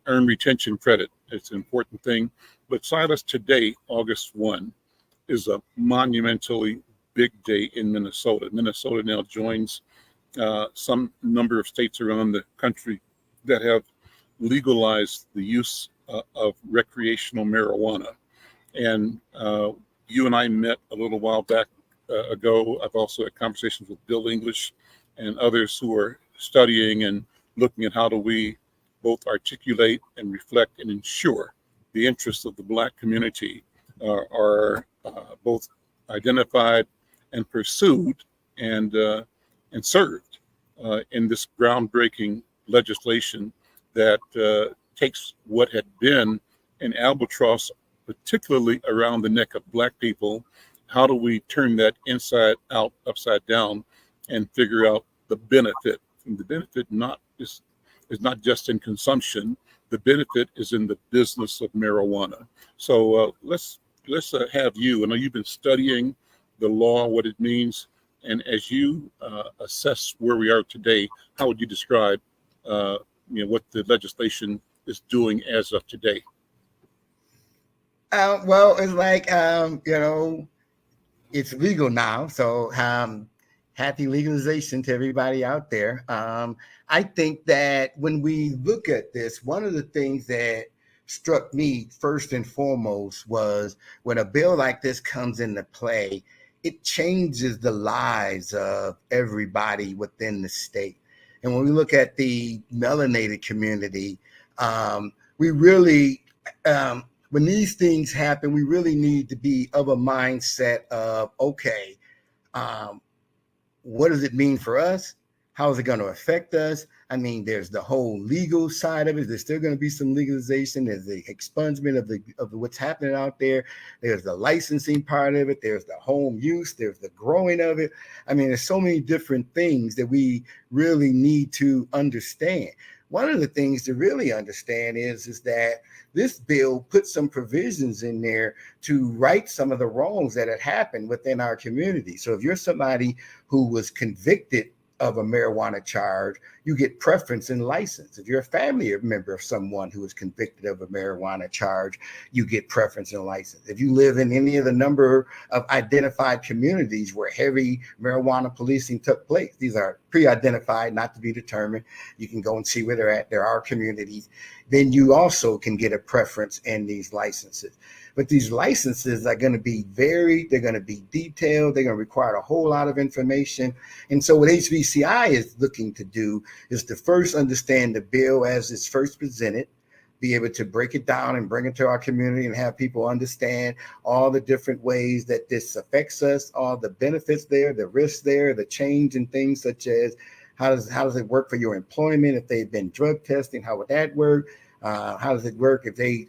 earned retention credit. It's an important thing. But Silas, today, August 1, is a monumentally big day in Minnesota. Minnesota now joins some number of states around the country that have legalized the use of recreational marijuana. And you and I met a little while back ago. I've also had conversations with Bill English and others who are studying and looking at how do we both articulate and reflect and ensure the interests of the Black community are both identified and pursued and served in this groundbreaking legislation that takes what had been an albatross, particularly around the neck of Black people. How do we turn that inside out, upside down, and figure out the benefit? And the benefit is not just in consumption. The benefit is in the business of marijuana. So let's have you. I know you've been studying the law, what it means, and as you assess where we are today, how would you describe what the legislation is doing as of today? Well, it's like it's legal now, so happy legalization to everybody out there. I think that when we look at this, one of the things that struck me first and foremost was when a bill like this comes into play, it changes the lives of everybody within the state. And when we look at the melanated community, we really, when these things happen, we really need to be of a mindset of, okay, what does it mean for us? How is it going to affect us? I mean, there's the whole legal side of it. There's still going to be some legalization. There's the expungement of what's happening out there. There's the licensing part of it. There's the home use. There's the growing of it. I mean, there's so many different things that we really need to understand. One of the things to really understand is that this bill puts some provisions in there to right some of the wrongs that had happened within our community. So if you're somebody who was convicted of a marijuana charge, you get preference in license. If you're a family member of someone who is convicted of a marijuana charge, you get preference in license. If you live in any of the number of identified communities where heavy marijuana policing took place, these are pre-identified, not to be determined. You can go and see where they're at. There are communities. Then you also can get a preference in these licenses. But these licenses are going to be varied. They're going to be detailed. They're going to require a whole lot of information. And so what HBCI is looking to do is to first understand the bill as it's first presented, be able to break it down and bring it to our community and have people understand all the different ways that this affects us, all the benefits there, the risks there, the change in things such as how does it work for your employment if they've been drug testing, how would that work? How does it work if they,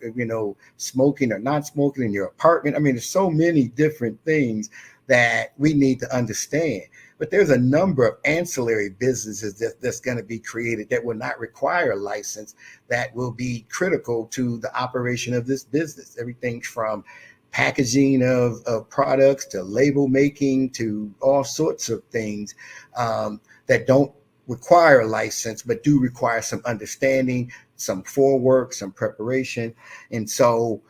smoking or not smoking in your apartment? I mean, there's so many different things that we need to understand. But there's a number of ancillary businesses that's going to be created that will not require a license, that will be critical to the operation of this business. Everything from packaging of products to label making to all sorts of things that don't require a license, but do require some understanding, some forework, some preparation. And so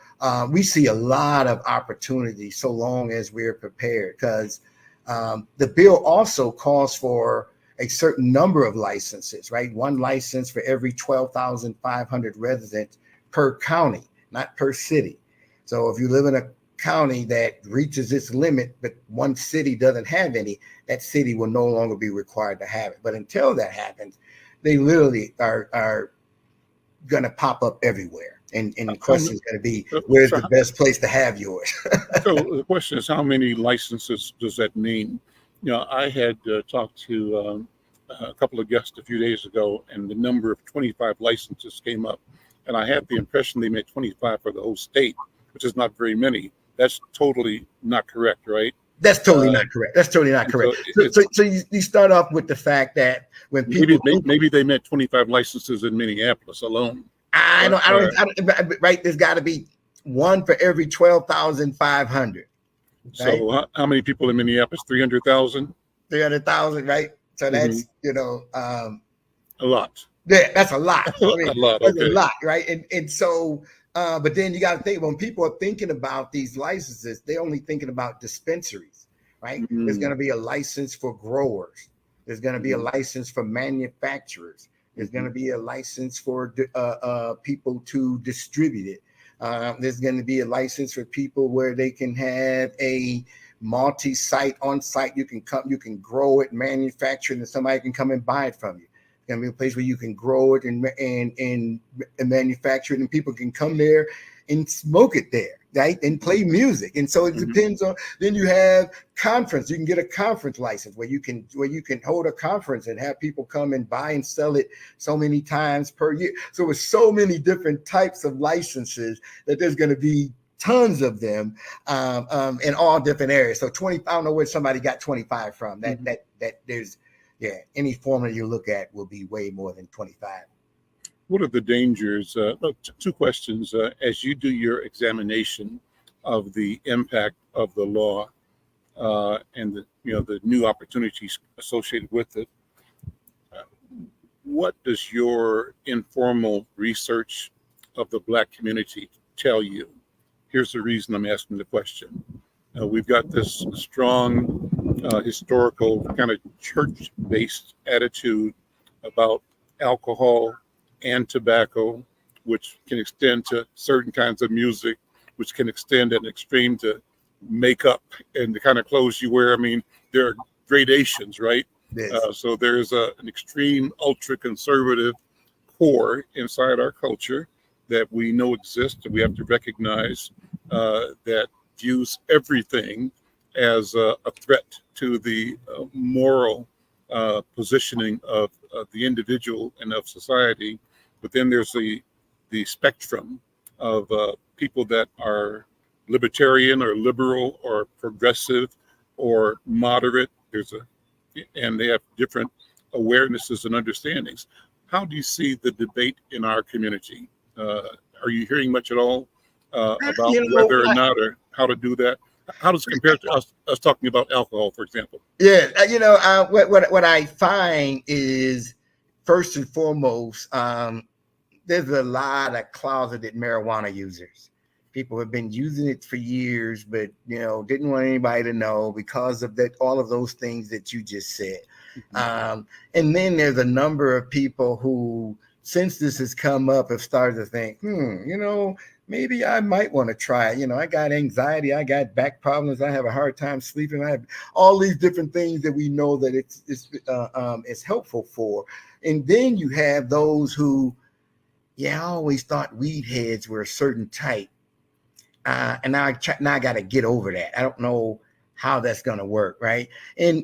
we see a lot of opportunity so long as we're prepared, because the bill also calls for a certain number of licenses, right? One license for every 12,500 residents per county, not per city. So if you live in a county that reaches its limit, but one city doesn't have any, that city will no longer be required to have it. But until that happens, they literally are going to pop up everywhere. And the question is going to be, where's the best place to have yours? So the question is, how many licenses does that mean? I had talked to a couple of guests a few days ago, and the number of 25 licenses came up. And I had the impression they meant 25 for the whole state, which is not very many. That's totally not correct, right? That's totally not correct. That's totally not correct. So you start off with the fact that when people maybe they meant 25 licenses in Minneapolis alone. I don't, right? There's got to be one for every 12,500. Right? So how many people in Minneapolis? 300,000. 300,000, right? So that's a lot. Yeah, that's a lot. A lot. That's a lot, right? And so. But then you got to think, when people are thinking about these licenses, they're only thinking about dispensaries, right? Mm-hmm. There's going to be a license for growers. There's going to be a license for manufacturers. There's going to be a license for people to distribute it. There's going to be a license for people where they can have a multi-site on-site. You can grow it, manufacture it, and somebody can come and buy it from you. Going to be a place where you can grow it and manufacture it, and people can come there and smoke it there, right? And play music. And so it depends on. Then you have conference. You can get a conference license where you can hold a conference and have people come and buy and sell it so many times per year. So with so many different types of licenses that there's going to be tons of them in all different areas. So 20. I don't know where somebody got 25 from. That there's. Yeah, any formula you look at will be way more than 25. What are the dangers? Two questions. As you do your examination of the impact of the law and the new opportunities associated with it, what does your informal research of the Black community tell you? Here's the reason I'm asking the question. We've got this strong historical kind of church-based attitude about alcohol and tobacco, which can extend to certain kinds of music, which can extend at an extreme to makeup and the kind of clothes you wear. I mean, there are gradations, right? Yes. So there's an extreme ultra-conservative core inside our culture that we know exists, and we have to recognize that views everything as a threat to the moral positioning of the individual and of society. But then there's the spectrum of people that are libertarian or liberal or progressive or moderate. And they have different awarenesses and understandings. How do you see the debate in our community? Are you hearing much at all about whether or not, or how to do that? How does it compare to us talking about alcohol, for example? Yeah, what I find is, first and foremost, there's a lot of closeted marijuana users. People have been using it for years, but didn't want anybody to know because of that, all of those things that you just said. Mm-hmm. And then there's a number of people who, since this has come up, have started to think, maybe I might want to try it. I got anxiety, I got back problems, I have a hard time sleeping, I have all these different things that we know that it's helpful for. And then you have those who, I always thought weed heads were a certain type, and now I got to get over that. I don't know how that's going to work, right? And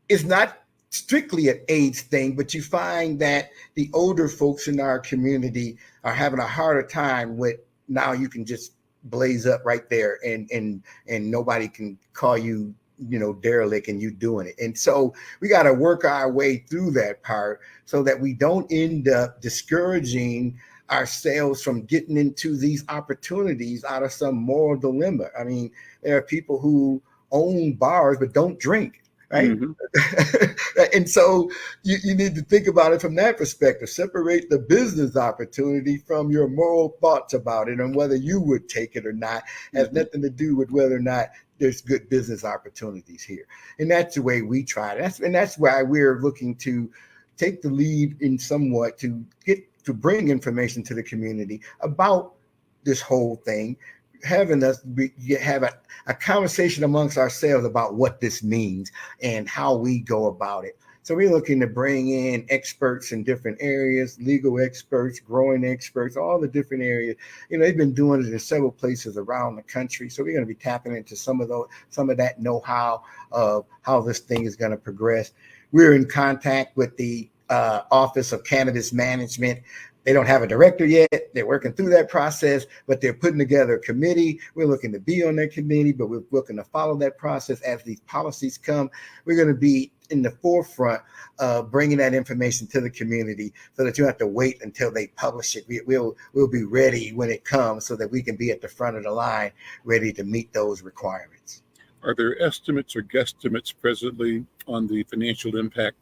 it's not strictly an AIDS thing, but you find that the older folks in our community are having a harder time with, now you can just blaze up right there and nobody can call you, derelict, and you doing it. And so we got to work our way through that part so that we don't end up discouraging ourselves from getting into these opportunities out of some moral dilemma. I mean, there are people who own bars but don't drink, right? And so you need to think about it from that perspective. Separate the business opportunity from your moral thoughts about it, and whether you would take it or not has nothing to do with whether or not there's good business opportunities here. And that's the way we try it. That's why we're looking to take the lead in somewhat to bring information to the community about this whole thing, having us have a conversation amongst ourselves about what this means and how we go about it. So we're looking to bring in experts in different areas, legal experts, growing experts, all the different areas. They've been doing it in several places around the country. So we're going to be tapping into some of that know-how of how this thing is going to progress. We're in contact with the Office of Cannabis Management. They don't have a director yet. They're working through that process, but they're putting together a committee. We're looking to be on that committee, but we're looking to follow that process as these policies come. We're going to be in the forefront of bringing that information to the community so that you don't have to wait until they publish it. We'll be ready when it comes so that we can be at the front of the line, ready to meet those requirements. Are there estimates or guesstimates presently on the financial impact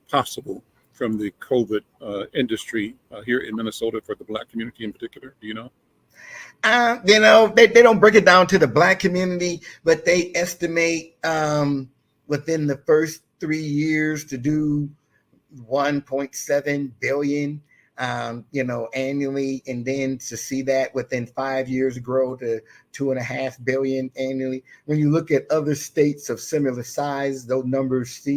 possible from the COVID industry here in Minnesota for the Black community in particular? Do you know? They don't break it down to the Black community, but they estimate within the first 3 years to do 1.7 billion, annually, and then to see that within 5 years grow to 2.5 billion annually. When you look at other states of similar size, those numbers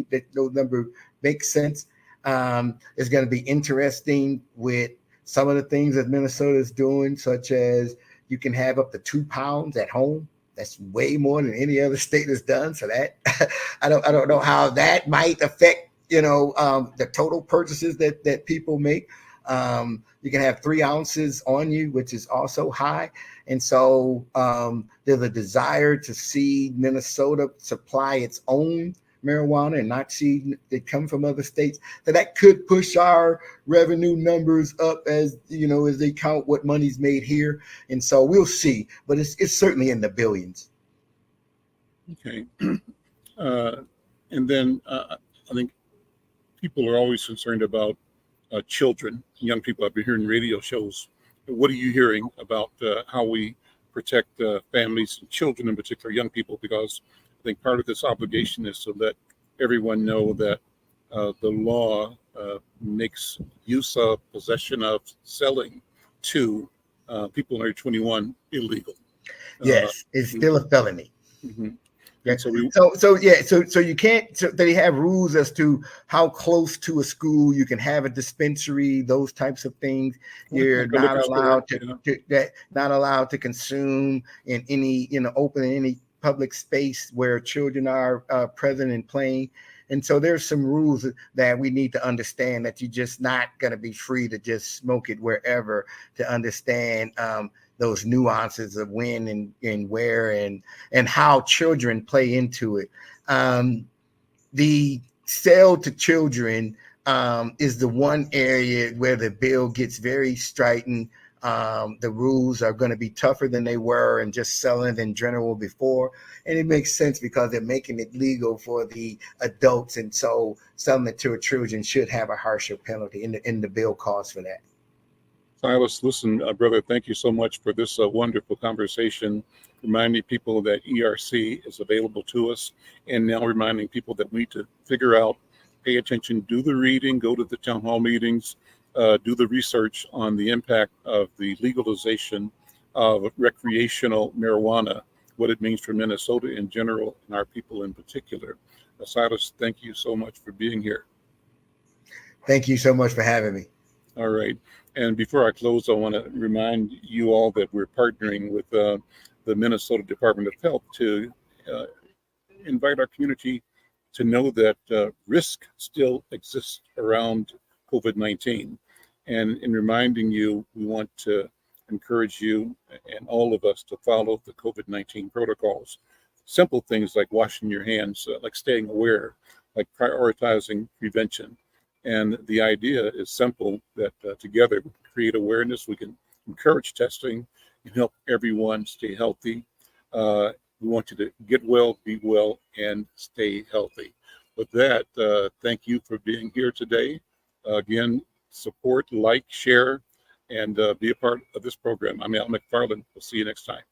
make sense. It's going to be interesting with some of the things that Minnesota is doing, such as you can have up to 2 pounds at home. That's way more than any other state has done. So that I don't know how that might affect the total purchases that people make. You can have 3 ounces on you, which is also high. And so there's a desire to see Minnesota supply its own marijuana and not see it come from other states. So that could push our revenue numbers up as they count what money's made here. And so we'll see, but it's certainly in the billions. Okay. And then I think people are always concerned about children, young people. I've been hearing radio shows. What are you hearing about how we protect families and children, in particular young people? Because I think part of this obligation is to let everyone know that the law makes use of, possession of, selling to people under 21 illegal. Yes, it's still a felony. Mm-hmm. Yeah. So you can't. So they have rules as to how close to a school you can have a dispensary, those types of things. You're not allowed not allowed to consume in any open in any public space where children are present and playing. And so there's some rules that we need to understand, that you're just not going to be free to just smoke it wherever, to understand those nuances of when and where and how children play into it. The sale to children is the one area where the bill gets very strident. The rules are going to be tougher than they were and just selling in general before. And it makes sense because they're making it legal for the adults. And so selling it to children should have a harsher penalty, in the bill calls for that. Silas, listen, brother, thank you so much for this wonderful conversation, reminding people that ERC is available to us, and now reminding people that we need to figure out, pay attention, do the reading, go to the town hall meetings, do the research on the impact of the legalization of recreational marijuana, what it means for Minnesota in general and our people in particular. Silas, thank you so much for being here. Thank you so much for having me. All right. And before I close, I want to remind you all that we're partnering with the Minnesota Department of Health to invite our community to know that risk still exists around COVID-19. And in reminding you, we want to encourage you and all of us to follow the COVID-19 protocols. Simple things like washing your hands, like staying aware, like prioritizing prevention. And the idea is simple, that together we can create awareness, we can encourage testing, and help everyone stay healthy. We want you to get well, be well, and stay healthy. With that, thank you for being here today. Again, support, like, share, and be a part of this program. I'm Adam McFarlane. We'll see you next time.